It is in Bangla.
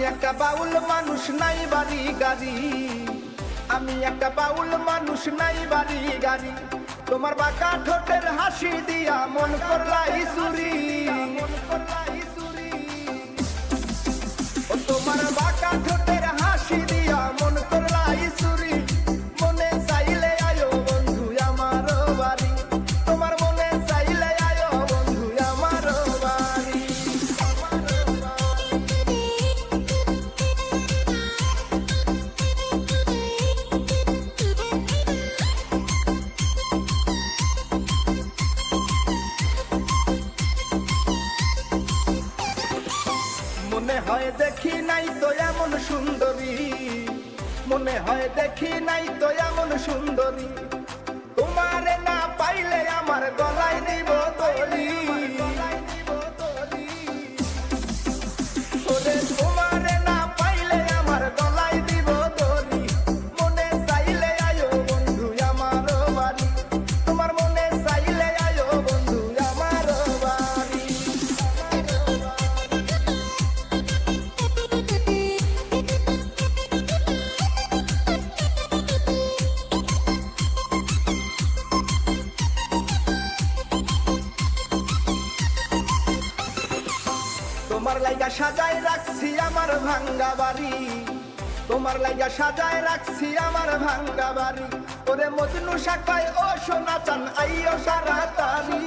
একটা বাউল মানুষ নাই বাড়ি গাড়ি, আমি একটা বাউল মানুষ নাই বাড়ি গাড়ি। তোমার বাঁকা ঠোঁটের হাসি দিয়া মন করলাই চুরি, ও তোমার বাঁকা ঠোঁটের হাসি দিয়া মন করলাই চুরি। মনে চাইলে আয়ো বন্ধু আমার বাড়ি, তোমার মনে চাইলে আয়ো বন্ধু আমার বাড়ি। মনে হয় দেখি নাই তো এমন সুন্দরী, মনে হয় দেখি নাই তো এমন সুন্দরী। তোমারে না পাইলে আমার গলায় নিব দড়ি, ওরে তোমারে না পাইলে আমার গলায় দিব দড়ি। মনে চাইলে আয়ো বন্ধু আমার বাড়ি, তোমার মনে চাইলে আয়ো বন্ধু আমার বাড়ি। তোমার লাইগা সাজায় রাখছি আমার ভাঙ্গা বাড়ি, তোমার লাইগা সাজায় রাখছি আমার ভাঙ্গা বাড়ি। ওরে মজনু শাখায় ও সোনা চান আইও সারা তারি।